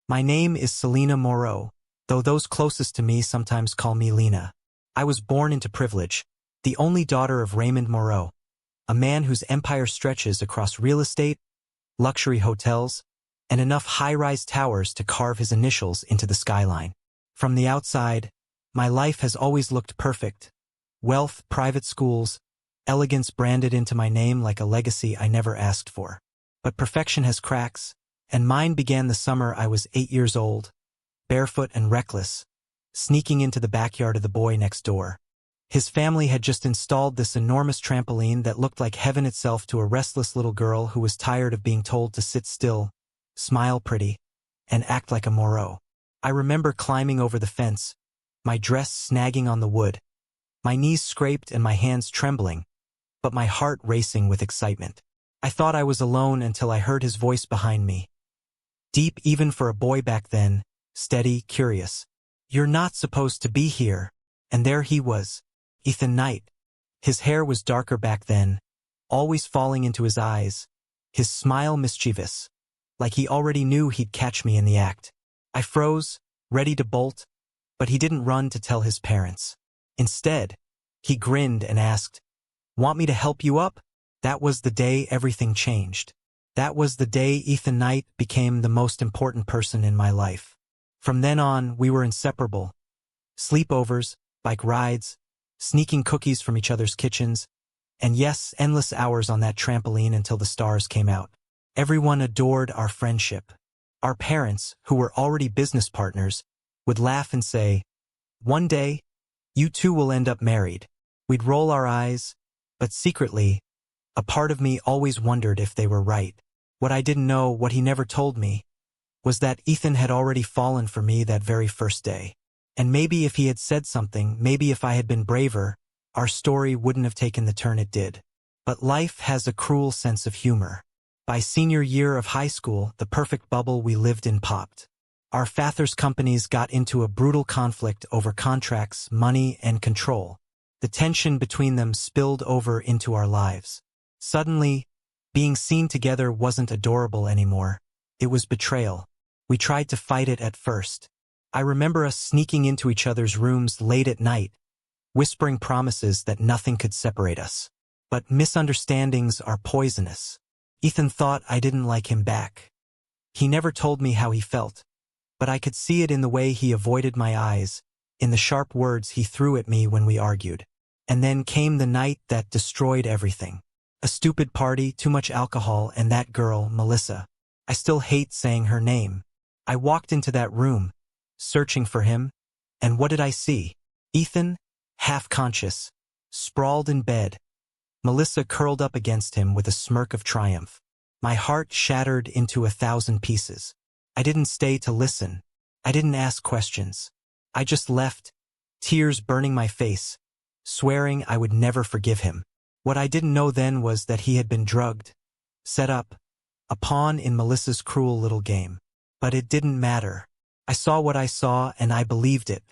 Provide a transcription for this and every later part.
My name is Selena Moreau, though those closest to me sometimes call me Lena. I was born into privilege, the only daughter of Raymond Moreau, a man whose empire stretches across real estate, luxury hotels, and enough high-rise towers to carve his initials into the skyline. From the outside, my life has always looked perfect. Wealth, private schools, elegance branded into my name like a legacy I never asked for. But perfection has cracks, and mine began the summer I was 8 years old, barefoot and reckless, sneaking into the backyard of the boy next door. His family had just installed this enormous trampoline that looked like heaven itself to a restless little girl who was tired of being told to sit still, smile pretty, and act like a Moreau. I remember climbing over the fence, my dress snagging on the wood, my knees scraped and my hands trembling, but my heart racing with excitement. I thought I was alone until I heard his voice behind me. Deep even for a boy back then, steady, curious. "You're not supposed to be here." And there he was, Ethan Knight. His hair was darker back then, always falling into his eyes, his smile mischievous, like he already knew he'd catch me in the act. I froze, ready to bolt, but he didn't run to tell his parents. Instead, he grinned and asked, "Want me to help you up?" That was the day everything changed. That was the day Ethan Knight became the most important person in my life. From then on, we were inseparable. Sleepovers, bike rides, sneaking cookies from each other's kitchens, and yes, endless hours on that trampoline until the stars came out. Everyone adored our friendship. Our parents, who were already business partners, would laugh and say, "One day, you two will end up married." We'd roll our eyes, but secretly, a part of me always wondered if they were right. What I didn't know, what he never told me, was that Ethan had already fallen for me that very first day. And maybe if he had said something, maybe if I had been braver, our story wouldn't have taken the turn it did. But life has a cruel sense of humor. By senior year of high school, the perfect bubble we lived in popped. Our father's companies got into a brutal conflict over contracts, money, and control. The tension between them spilled over into our lives. Suddenly, being seen together wasn't adorable anymore. It was betrayal. We tried to fight it at first. I remember us sneaking into each other's rooms late at night, whispering promises that nothing could separate us. But misunderstandings are poisonous. Ethan thought I didn't like him back. He never told me how he felt, but I could see it in the way he avoided my eyes, in the sharp words he threw at me when we argued. And then came the night that destroyed everything. A stupid party, too much alcohol, and that girl, Melissa. I still hate saying her name. I walked into that room, searching for him, and what did I see? Ethan, half-conscious, sprawled in bed. Melissa curled up against him with a smirk of triumph. My heart shattered into 1,000 pieces. I didn't stay to listen. I didn't ask questions. I just left, tears burning my face, swearing I would never forgive him. What I didn't know then was that he had been drugged, set up, a pawn in Melissa's cruel little game. But it didn't matter. I saw what I saw and I believed it.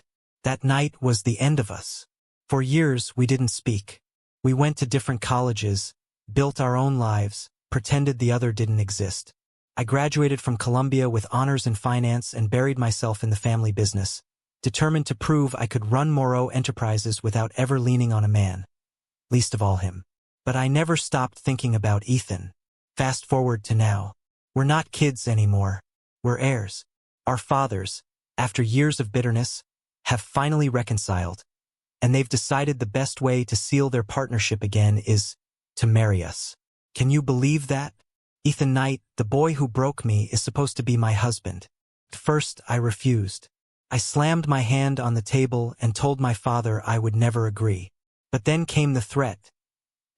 That night was the end of us. For years we didn't speak. We went to different colleges, built our own lives, pretended the other didn't exist. I graduated from Columbia with honors in finance and buried myself in the family business, determined to prove I could run Moreau Enterprises without ever leaning on a man, least of all him. But I never stopped thinking about Ethan. Fast forward to now. We're not kids anymore. We're heirs. Our fathers, after years of bitterness, have finally reconciled, and they've decided the best way to seal their partnership again is to marry us. Can you believe that? Ethan Knight, the boy who broke me, is supposed to be my husband. At first, I refused. I slammed my hand on the table and told my father I would never agree. But then came the threat.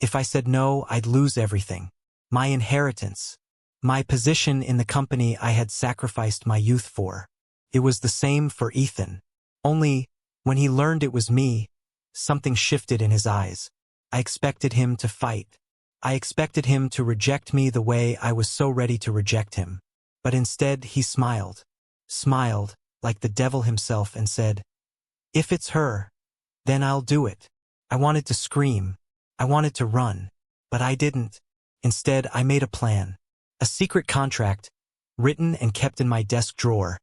If I said no, I'd lose everything. My inheritance. My position in the company I had sacrificed my youth for. It was the same for Ethan. Only, when he learned it was me, something shifted in his eyes. I expected him to fight. I expected him to reject me the way I was so ready to reject him. But instead, he smiled. Smiled, like the devil himself, and said, "If it's her, then I'll do it." I wanted to scream. I wanted to run. But I didn't. Instead, I made a plan. A secret contract, written and kept in my desk drawer,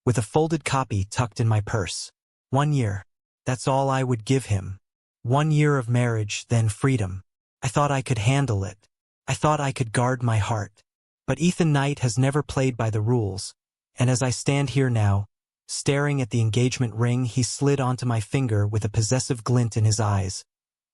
with a folded copy tucked in my purse. 1 year. That's all I would give him. 1 year of marriage, then freedom. I thought I could handle it. I thought I could guard my heart. But Ethan Knight has never played by the rules, and as I stand here now, staring at the engagement ring he slid onto my finger with a possessive glint in his eyes,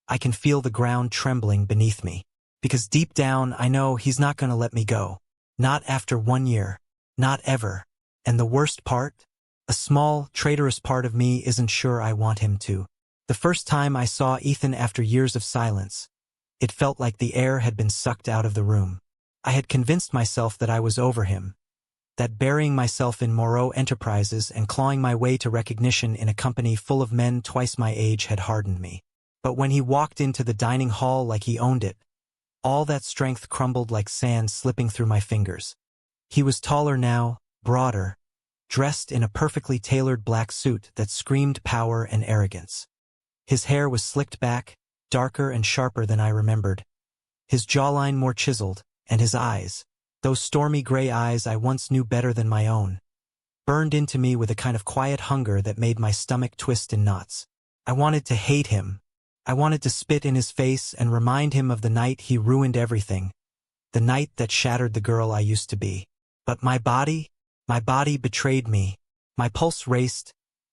I can feel the ground trembling beneath me. Because deep down I know he's not going to let me go. Not after 1 year. Not ever. And the worst part? A small, traitorous part of me isn't sure I want him to. The first time I saw Ethan after years of silence, it felt like the air had been sucked out of the room. I had convinced myself that I was over him, that burying myself in Moreau enterprises and clawing my way to recognition in a company full of men twice my age had hardened me. But when he walked into the dining hall like he owned it, all that strength crumbled like sand slipping through my fingers. He was taller now, broader, dressed in a perfectly tailored black suit that screamed power and arrogance. His hair was slicked back, darker and sharper than I remembered, his jawline more chiseled, and his eyes, those stormy gray eyes I once knew better than my own, burned into me with a kind of quiet hunger that made my stomach twist in knots. I wanted to hate him. I wanted to spit in his face and remind him of the night he ruined everything, the night that shattered the girl I used to be. But my body betrayed me. My pulse raced,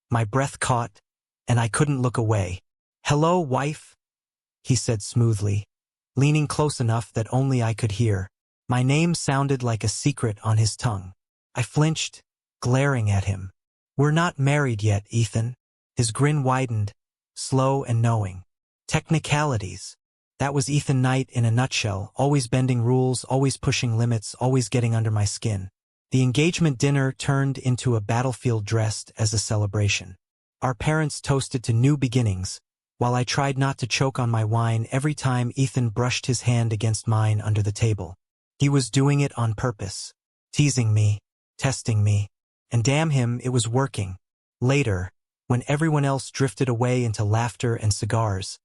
my breath caught, and I couldn't look away. "Hello, wife," he said smoothly, leaning close enough that only I could hear. My name sounded like a secret on his tongue. I flinched, glaring at him. "We're not married yet, Ethan." His grin widened, slow and knowing. Technicalities. That was Ethan Knight in a nutshell, always bending rules, always pushing limits, always getting under my skin. The engagement dinner turned into a battlefield dressed as a celebration. Our parents toasted to new beginnings, while I tried not to choke on my wine every time Ethan brushed his hand against mine under the table. He was doing it on purpose, teasing me, testing me, and damn him, it was working. Later, when everyone else drifted away into laughter and cigars,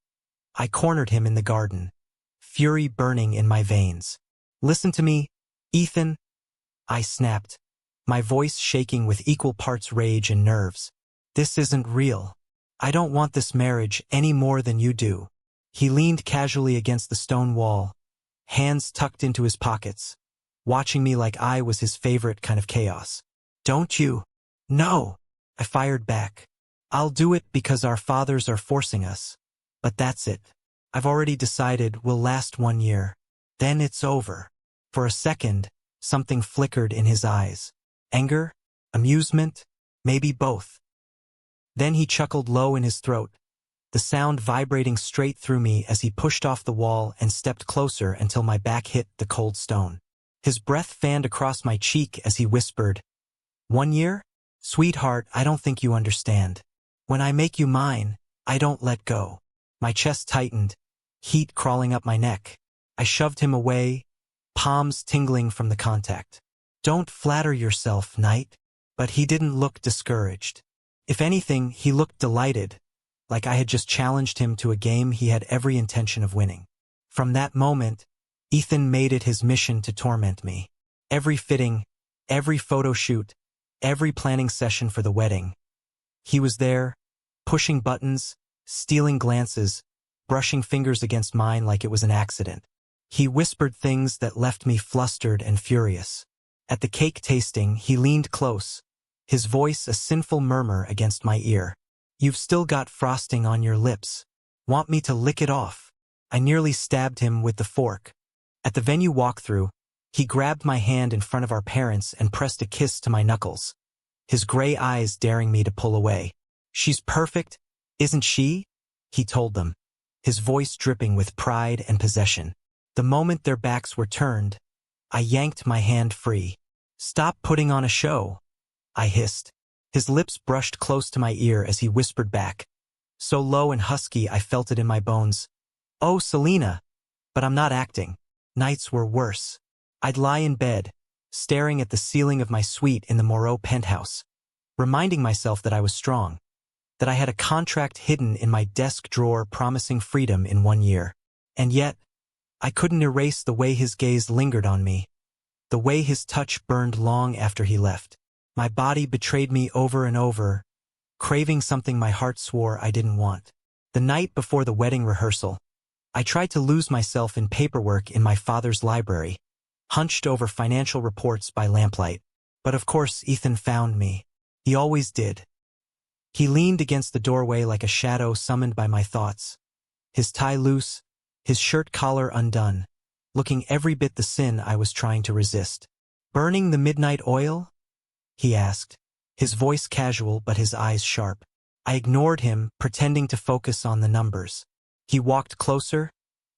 I cornered him in the garden, fury burning in my veins. "Listen to me, Ethan," I snapped, my voice shaking with equal parts rage and nerves. "This isn't real. I don't want this marriage any more than you do." He leaned casually against the stone wall, hands tucked into his pockets, watching me like I was his favorite kind of chaos. "Don't you?" "No," I fired back. "I'll do it because our fathers are forcing us. But that's it. I've already decided we'll last 1 year. Then it's over." For a second, something flickered in his eyes. Anger? Amusement? Maybe both. Then he chuckled low in his throat, the sound vibrating straight through me as he pushed off the wall and stepped closer until my back hit the cold stone. His breath fanned across my cheek as he whispered, "1 year? Sweetheart, I don't think you understand. When I make you mine, I don't let go." My chest tightened, heat crawling up my neck. I shoved him away, palms tingling from the contact. "Don't flatter yourself, Knight." But he didn't look discouraged. If anything, he looked delighted, like I had just challenged him to a game he had every intention of winning. From that moment, Ethan made it his mission to torment me. Every fitting, every photo shoot, every planning session for the wedding. He was there, pushing buttons, stealing glances, brushing fingers against mine like it was an accident. He whispered things that left me flustered and furious. At the cake tasting, he leaned close, his voice a sinful murmur against my ear. "You've still got frosting on your lips. Want me to lick it off?" I nearly stabbed him with the fork. At the venue walkthrough, he grabbed my hand in front of our parents and pressed a kiss to my knuckles, his gray eyes daring me to pull away. "She's perfect, isn't she?" he told them, his voice dripping with pride and possession. The moment their backs were turned, I yanked my hand free. "Stop putting on a show," I hissed. His lips brushed close to my ear as he whispered back, so low and husky I felt it in my bones, "Oh, Selena." But I'm not acting. Nights were worse. I'd lie in bed, staring at the ceiling of my suite in the Moreau penthouse, reminding myself that I was strong, that I had a contract hidden in my desk drawer promising freedom in 1 year. And yet, I couldn't erase the way his gaze lingered on me, the way his touch burned long after he left. My body betrayed me over and over, craving something my heart swore I didn't want. The night before the wedding rehearsal, I tried to lose myself in paperwork in my father's library, hunched over financial reports by lamplight. But of course Ethan found me. He always did. He leaned against the doorway like a shadow summoned by my thoughts, his tie loose, his shirt collar undone, looking every bit the sin I was trying to resist. "Burning the midnight oil?" he asked, his voice casual but his eyes sharp. I ignored him, pretending to focus on the numbers. He walked closer,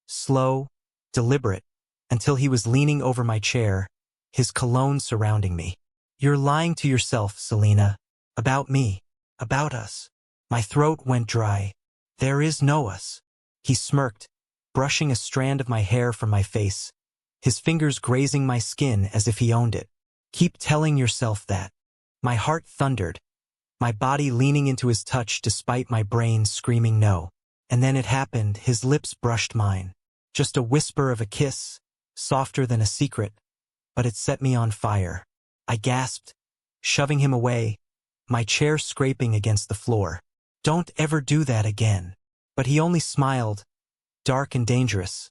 slow, deliberate, until he was leaning over my chair, his cologne surrounding me. "You're lying to yourself, Selena. About me. About us." My throat went dry. "There is no us." He smirked, brushing a strand of my hair from my face, his fingers grazing my skin as if he owned it. "Keep telling yourself that." My heart thundered, my body leaning into his touch despite my brain screaming no. And then it happened, his lips brushed mine. Just a whisper of a kiss, softer than a secret, but it set me on fire. I gasped, shoving him away, my chair scraping against the floor. "Don't ever do that again." But he only smiled, dark and dangerous,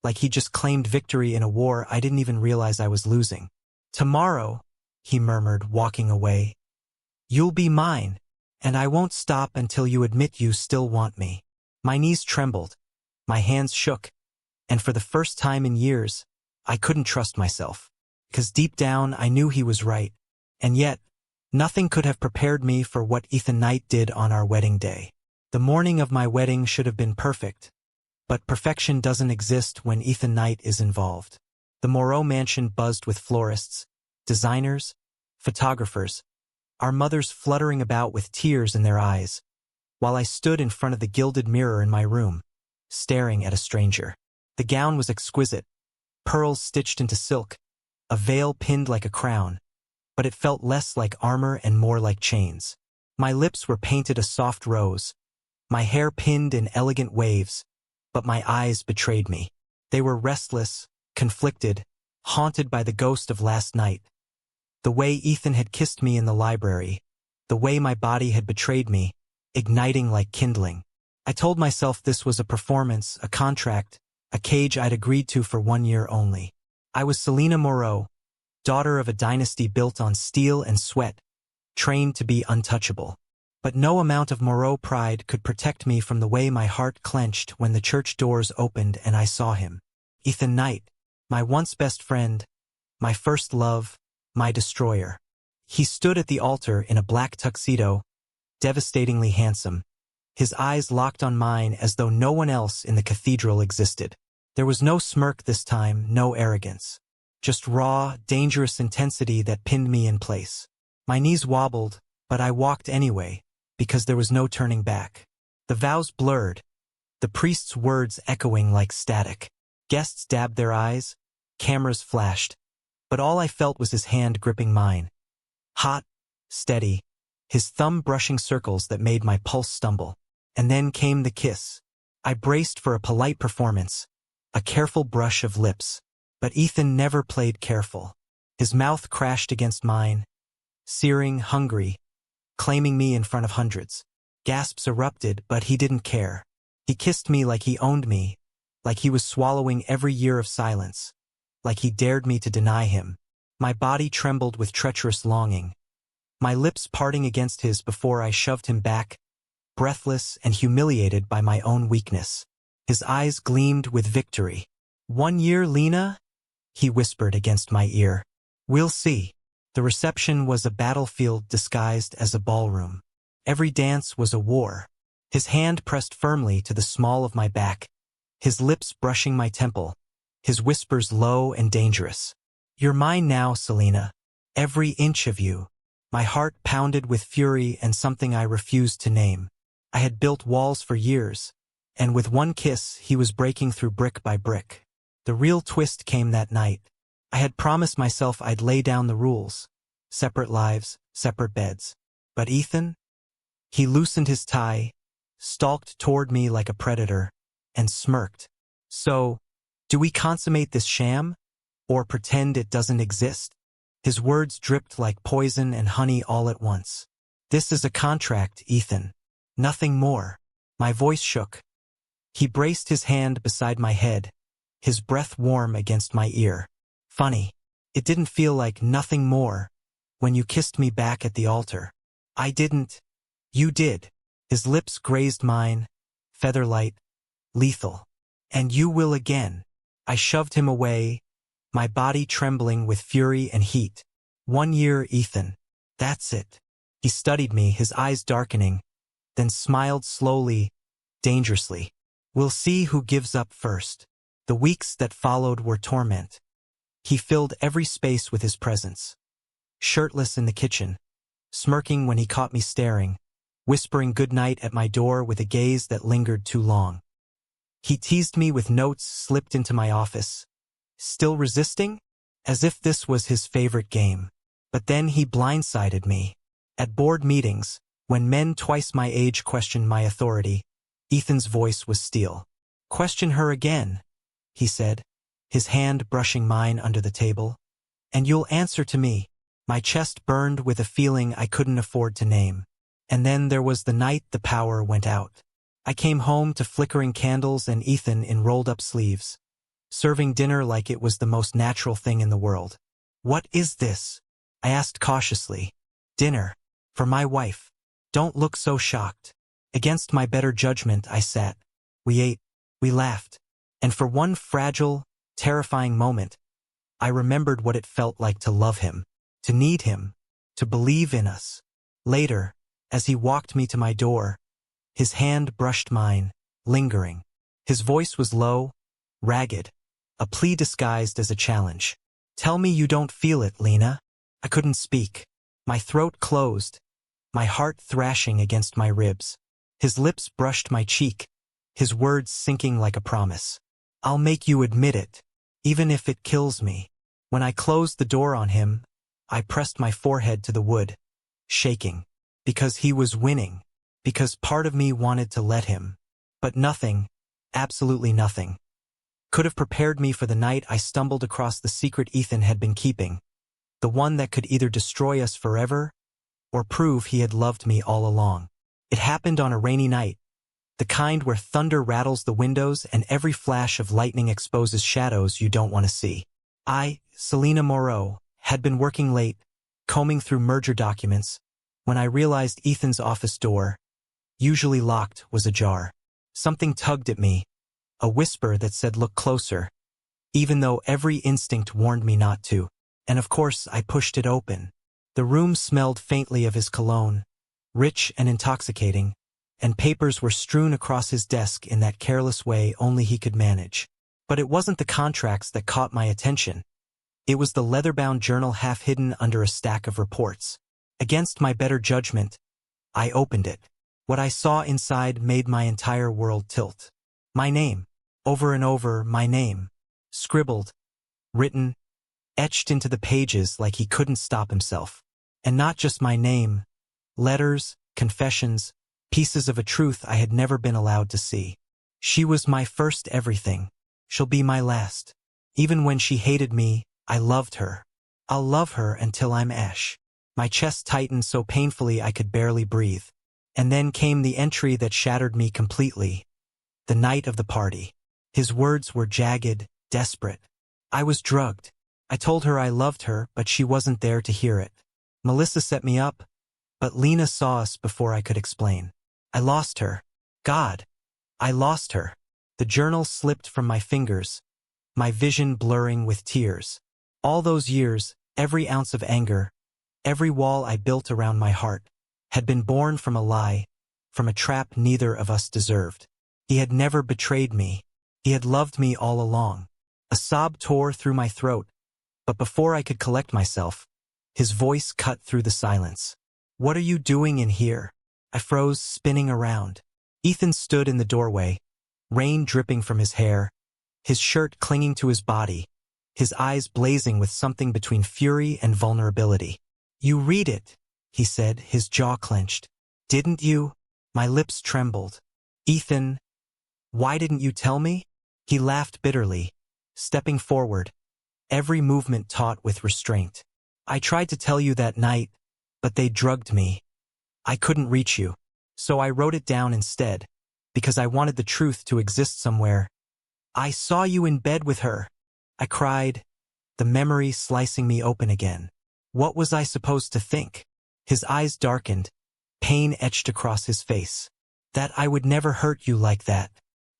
like he just claimed victory in a war I didn't even realize I was losing. "Tomorrow," he murmured, walking away, "you'll be mine, and I won't stop until you admit you still want me." My knees trembled, my hands shook, and for the first time in years, I couldn't trust myself. Because deep down I knew he was right, and yet, nothing could have prepared me for what Ethan Knight did on our wedding day. The morning of my wedding should have been perfect, but perfection doesn't exist when Ethan Knight is involved. The Moreau mansion buzzed with florists, designers, photographers, our mothers fluttering about with tears in their eyes, while I stood in front of the gilded mirror in my room, staring at a stranger. The gown was exquisite, pearls stitched into silk, a veil pinned like a crown, but it felt less like armor and more like chains. My lips were painted a soft rose, my hair pinned in elegant waves, but my eyes betrayed me. They were restless, conflicted, haunted by the ghost of last night. The way Ethan had kissed me in the library, the way my body had betrayed me, igniting like kindling. I told myself this was a performance, a contract, a cage I'd agreed to for 1 year only. I was Selena Moreau, daughter of a dynasty built on steel and sweat, trained to be untouchable. But no amount of Moreau pride could protect me from the way my heart clenched when the church doors opened and I saw him. Ethan Knight, my once best friend, my first love, my destroyer. He stood at the altar in a black tuxedo, devastatingly handsome, his eyes locked on mine as though no one else in the cathedral existed. There was no smirk this time, no arrogance. Just raw, dangerous intensity that pinned me in place. My knees wobbled, but I walked anyway, because there was no turning back. The vows blurred, the priest's words echoing like static. Guests dabbed their eyes, cameras flashed, but all I felt was his hand gripping mine. Hot, steady, his thumb brushing circles that made my pulse stumble. And then came the kiss. I braced for a polite performance, a careful brush of lips. But Ethan never played careful. His mouth crashed against mine, searing, hungry, claiming me in front of hundreds. Gasps erupted, but he didn't care. He kissed me like he owned me, like he was swallowing every year of silence, like he dared me to deny him. My body trembled with treacherous longing, my lips parting against his before I shoved him back, breathless and humiliated by my own weakness. His eyes gleamed with victory. "1 year, Lena?" he whispered against my ear. "We'll see." The reception was a battlefield disguised as a ballroom. Every dance was a war. His hand pressed firmly to the small of my back, his lips brushing my temple, his whispers low and dangerous. "You're mine now, Selena. Every inch of you." My heart pounded with fury and something I refused to name. I had built walls for years, and with one kiss he was breaking through brick by brick. The real twist came that night. I had promised myself I'd lay down the rules. Separate lives, separate beds. But Ethan? He loosened his tie, stalked toward me like a predator, and smirked. "So, do we consummate this sham? Or pretend it doesn't exist?" His words dripped like poison and honey all at once. "This is a contract, Ethan. Nothing more." My voice shook. He braced his hand beside my head, his breath warm against my ear. "Funny. It didn't feel like nothing more when you kissed me back at the altar." "I didn't." "You did." His lips grazed mine, featherlight, lethal. "And you will again." I shoved him away, my body trembling with fury and heat. "1 year, Ethan. That's it." He studied me, his eyes darkening, then smiled slowly, dangerously. "We'll see who gives up first." The weeks that followed were torment. He filled every space with his presence. Shirtless in the kitchen, smirking when he caught me staring, whispering goodnight at my door with a gaze that lingered too long. He teased me with notes slipped into my office. Still resisting? As if this was his favorite game. But then he blindsided me. At board meetings, when men twice my age questioned my authority, Ethan's voice was steel. "Question her again," he said, his hand brushing mine under the table. "And you'll answer to me." My chest burned with a feeling I couldn't afford to name. And then there was the night the power went out. I came home to flickering candles and Ethan in rolled-up sleeves, serving dinner like it was the most natural thing in the world. "What is this?" I asked cautiously. "Dinner. For my wife." "Don't look so shocked." Against my better judgment, I sat. We ate. We laughed. And for one fragile, terrifying moment, I remembered what it felt like to love him, to need him, to believe in us. Later, as he walked me to my door, his hand brushed mine, lingering. His voice was low, ragged, a plea disguised as a challenge. "Tell me you don't feel it, Lena." I couldn't speak. My throat closed, my heart thrashing against my ribs. His lips brushed my cheek, his words sinking like a promise. "I'll make you admit it, even if it kills me." When I closed the door on him, I pressed my forehead to the wood, shaking. Because he was winning. Because part of me wanted to let him. But nothing, absolutely nothing, could have prepared me for the night I stumbled across the secret Ethan had been keeping. The one that could either destroy us forever, or prove he had loved me all along. It happened on a rainy night, the kind where thunder rattles the windows and every flash of lightning exposes shadows you don't want to see. I, Selena Moreau, had been working late, combing through merger documents, when I realized Ethan's office door, usually locked, was ajar. Something tugged at me, a whisper that said look closer, even though every instinct warned me not to. And of course I pushed it open. The room smelled faintly of his cologne, rich and intoxicating, and papers were strewn across his desk in that careless way only he could manage. But it wasn't the contracts that caught my attention. It was the leather-bound journal half hidden under a stack of reports. Against my better judgment, I opened it. What I saw inside made my entire world tilt. My name. Over and over, my name. Scribbled, written, etched into the pages like he couldn't stop himself. And not just my name. Letters, confessions, pieces of a truth I had never been allowed to see. She was my first everything. She'll be my last. Even when she hated me, I loved her. I'll love her until I'm ash. My chest tightened so painfully I could barely breathe. And then came the entry that shattered me completely. The night of the party. His words were jagged, desperate. I was drugged. I told her I loved her, but she wasn't there to hear it. Melissa set me up, but Lena saw us before I could explain. I lost her. God, I lost her. The journal slipped from my fingers, my vision blurring with tears. All those years, every ounce of anger, every wall I built around my heart, had been born from a lie, from a trap neither of us deserved. He had never betrayed me. He had loved me all along. A sob tore through my throat, but before I could collect myself, his voice cut through the silence. "What are you doing in here?" I froze, spinning around. Ethan stood in the doorway, rain dripping from his hair, his shirt clinging to his body, his eyes blazing with something between fury and vulnerability. "You read it," he said, his jaw clenched. "Didn't you?" My lips trembled. "Ethan, why didn't you tell me?" He laughed bitterly, stepping forward, every movement taut with restraint. I tried to tell you that night, but they drugged me. I couldn't reach you. So I wrote it down instead, because I wanted the truth to exist somewhere. I saw you in bed with her. I cried, the memory slicing me open again. What was I supposed to think? His eyes darkened, pain etched across his face. That I would never hurt you like that.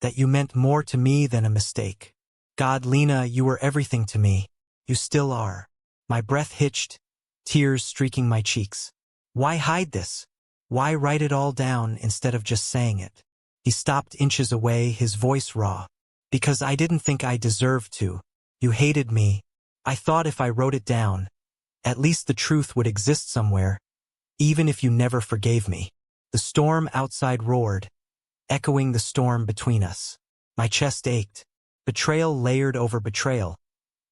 That you meant more to me than a mistake. God, Lena, you were everything to me. You still are. My breath hitched, tears streaking my cheeks. Why hide this? Why write it all down instead of just saying it? He stopped inches away, his voice raw. Because I didn't think I deserved to. You hated me. I thought if I wrote it down, at least the truth would exist somewhere, even if you never forgave me. The storm outside roared, echoing the storm between us. My chest ached. Betrayal layered over betrayal.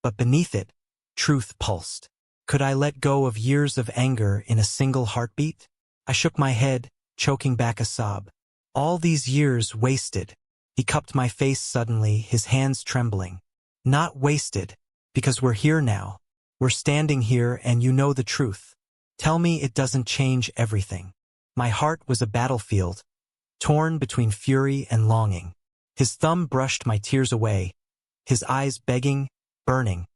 But beneath it, truth pulsed. Could I let go of years of anger in a single heartbeat? I shook my head, choking back a sob. All these years wasted. He cupped my face suddenly, his hands trembling. Not wasted, because we're here now. We're standing here and you know the truth. Tell me it doesn't change everything. My heart was a battlefield, torn between fury and longing. His thumb brushed my tears away, his eyes begging, burning,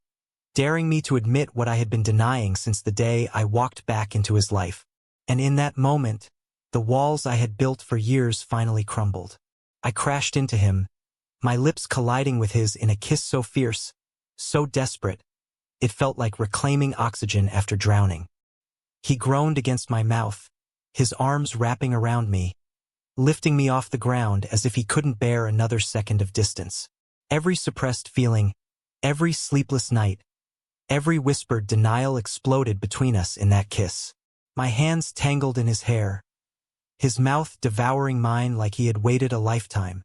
daring me to admit what I had been denying since the day I walked back into his life. And in that moment, the walls I had built for years finally crumbled. I crashed into him, my lips colliding with his in a kiss so fierce, so desperate, it felt like reclaiming oxygen after drowning. He groaned against my mouth, his arms wrapping around me, lifting me off the ground as if he couldn't bear another second of distance. Every suppressed feeling, every sleepless night, every whispered denial exploded between us in that kiss. My hands tangled in his hair, his mouth devouring mine like he had waited a lifetime.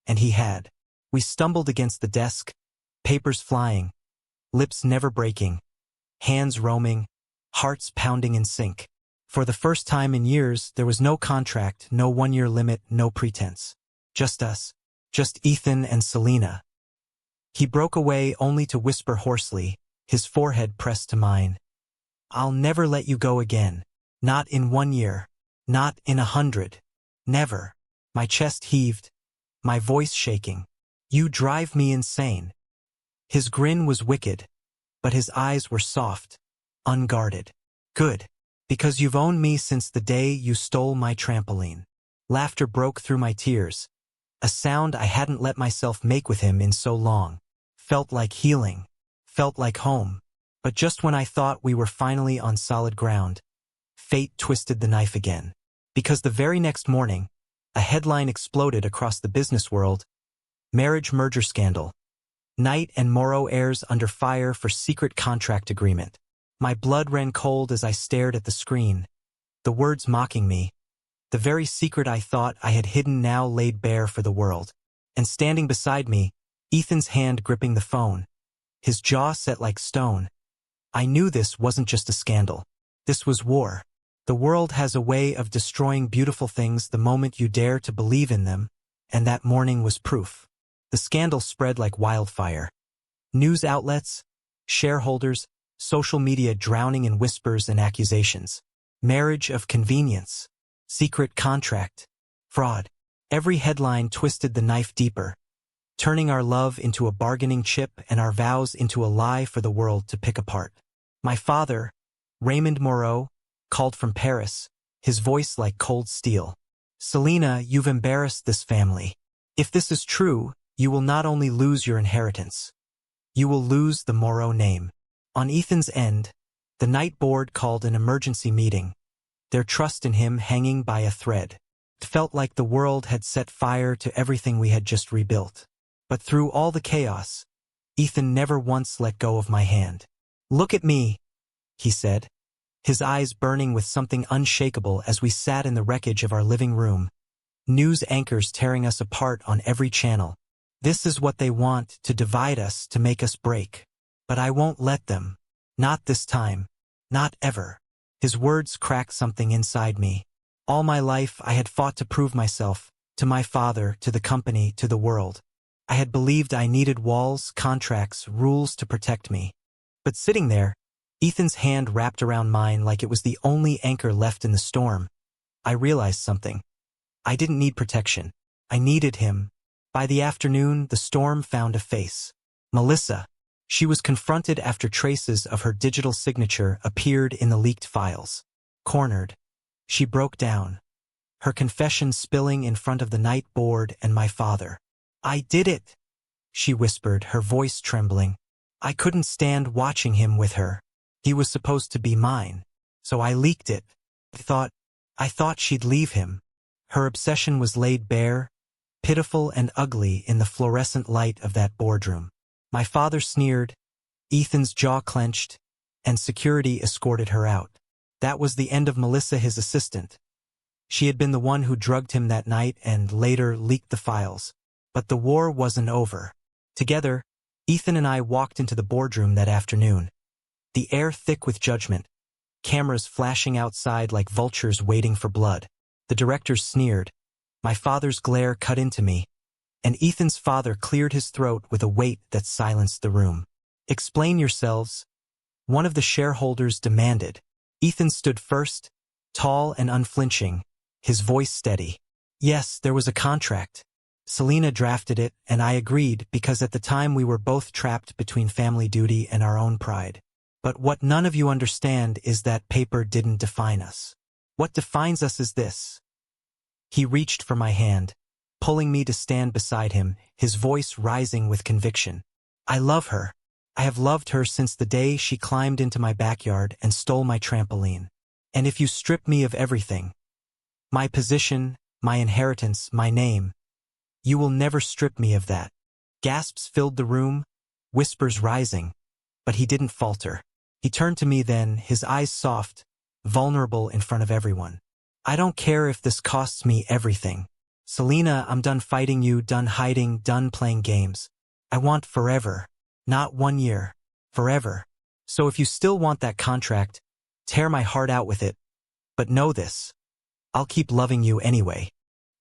And he had. We stumbled against the desk, papers flying, lips never breaking, hands roaming, hearts pounding in sync. For the first time in years, there was no contract, no one-year limit, no pretense. Just us. Just Ethan and Selena. He broke away only to whisper hoarsely, his forehead pressed to mine. I'll never let you go again. Not in 1 year. Not in 100. Never. My chest heaved, my voice shaking. You drive me insane. His grin was wicked, but his eyes were soft, unguarded. Good. Because you've owned me since the day you stole my trampoline. Laughter broke through my tears, a sound I hadn't let myself make with him in so long. Felt like healing, felt like home. But just when I thought we were finally on solid ground, fate twisted the knife again. Because the very next morning, a headline exploded across the business world. Marriage merger scandal. Knight and Moreau heirs under fire for secret contract agreement. My blood ran cold as I stared at the screen. The words mocking me. The very secret I thought I had hidden now laid bare for the world. And standing beside me, Ethan's hand gripping the phone. His jaw set like stone. I knew this wasn't just a scandal. This was war. The world has a way of destroying beautiful things the moment you dare to believe in them, and that morning was proof. The scandal spread like wildfire. News outlets, shareholders, social media drowning in whispers and accusations. Marriage of convenience. Secret contract. Fraud. Every headline twisted the knife deeper, turning our love into a bargaining chip and our vows into a lie for the world to pick apart. My father, Raymond Moreau, called from Paris, his voice like cold steel. Selena, you've embarrassed this family. If this is true, you will not only lose your inheritance, you will lose the Moreau name. On Ethan's end, the night board called an emergency meeting, their trust in him hanging by a thread. It felt like the world had set fire to everything we had just rebuilt. But through all the chaos, Ethan never once let go of my hand. Look at me, he said, his eyes burning with something unshakable as we sat in the wreckage of our living room. News anchors tearing us apart on every channel. This is what they want, to divide us, to make us break. But I won't let them. Not this time. Not ever. His words cracked something inside me. All my life I had fought to prove myself, to my father, to the company, to the world. I had believed I needed walls, contracts, rules to protect me. But sitting there, Ethan's hand wrapped around mine like it was the only anchor left in the storm. I realized something. I didn't need protection. I needed him. By the afternoon, the storm found a face. Melissa. She was confronted after traces of her digital signature appeared in the leaked files. Cornered. She broke down. Her confession spilling in front of the night board and my father. "I did it," she whispered, her voice trembling. "I couldn't stand watching him with her. He was supposed to be mine. So I leaked it. I thought she'd leave him." Her obsession was laid bare, pitiful and ugly in the fluorescent light of that boardroom. My father sneered, Ethan's jaw clenched, and security escorted her out. That was the end of Melissa, his assistant. She had been the one who drugged him that night and later leaked the files. But the war wasn't over. Together, Ethan and I walked into the boardroom that afternoon. The air thick with judgment. Cameras flashing outside like vultures waiting for blood. The directors sneered. My father's glare cut into me, and Ethan's father cleared his throat with a weight that silenced the room. "Explain yourselves," one of the shareholders demanded. Ethan stood first, tall and unflinching, his voice steady. "Yes, there was a contract. Selena drafted it, and I agreed because at the time we were both trapped between family duty and our own pride. But what none of you understand is that paper didn't define us. What defines us is this." He reached for my hand, pulling me to stand beside him, his voice rising with conviction. "I love her. I have loved her since the day she climbed into my backyard and stole my trampoline. And if you strip me of everything, my position, my inheritance, my name, you will never strip me of that." Gasps filled the room, whispers rising, but he didn't falter. He turned to me then, his eyes soft, vulnerable in front of everyone. "I don't care if this costs me everything. Selena, I'm done fighting you, done hiding, done playing games. I want forever. Not 1 year. Forever. So if you still want that contract, tear my heart out with it. But know this. I'll keep loving you anyway."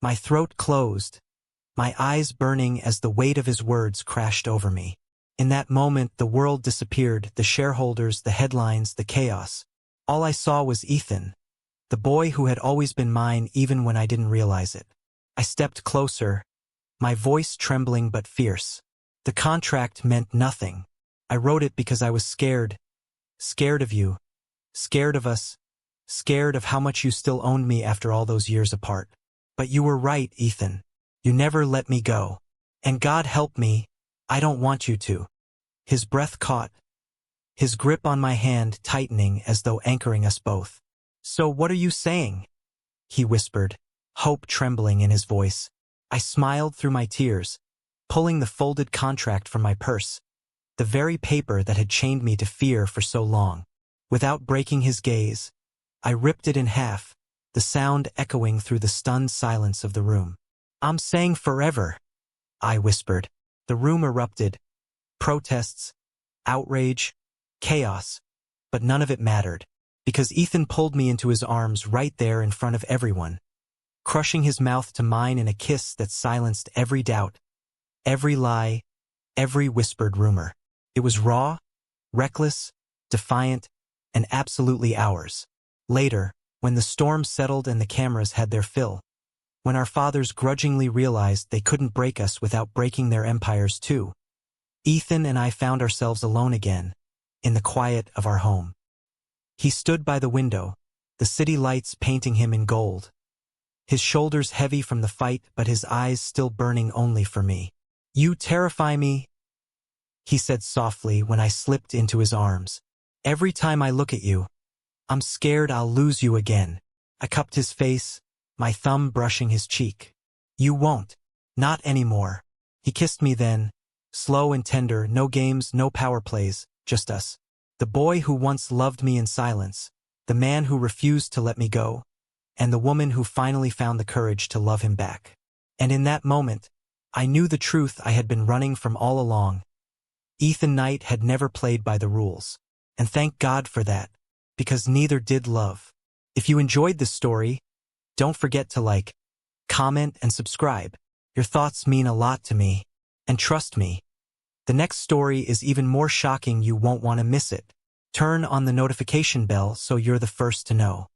My throat closed, my eyes burning as the weight of his words crashed over me. In that moment, the world disappeared, the shareholders, the headlines, the chaos. All I saw was Ethan, the boy who had always been mine even when I didn't realize it. I stepped closer, my voice trembling but fierce. The contract meant nothing. I wrote it because I was scared. Scared of you. Scared of us. Scared of how much you still owned me after all those years apart. But you were right, Ethan. You never let me go. And God help me, I don't want you to. His breath caught, his grip on my hand tightening as though anchoring us both. "So what are you saying?" he whispered, hope trembling in his voice. I smiled through my tears, pulling the folded contract from my purse, the very paper that had chained me to fear for so long. Without breaking his gaze, I ripped it in half, the sound echoing through the stunned silence of the room. "I'm saying forever," I whispered. The room erupted. Protests, outrage, chaos. But none of it mattered, because Ethan pulled me into his arms right there in front of everyone, crushing his mouth to mine in a kiss that silenced every doubt, every lie, every whispered rumor. It was raw, reckless, defiant, and absolutely ours. Later, when the storm settled and the cameras had their fill, when our fathers grudgingly realized they couldn't break us without breaking their empires too, Ethan and I found ourselves alone again, in the quiet of our home. He stood by the window, the city lights painting him in gold, his shoulders heavy from the fight but his eyes still burning only for me. "You terrify me," he said softly when I slipped into his arms. "Every time I look at you, I'm scared I'll lose you again." I cupped his face, my thumb brushing his cheek. "You won't. Not anymore." He kissed me then, slow and tender, no games, no power plays, just us. The boy who once loved me in silence, the man who refused to let me go, and the woman who finally found the courage to love him back. And in that moment, I knew the truth I had been running from all along. Ethan Knight had never played by the rules. And thank God for that, because neither did love. If you enjoyed this story, don't forget to like, comment, and subscribe. Your thoughts mean a lot to me. And trust me, the next story is even more shocking. You won't want to miss it. Turn on the notification bell so you're the first to know.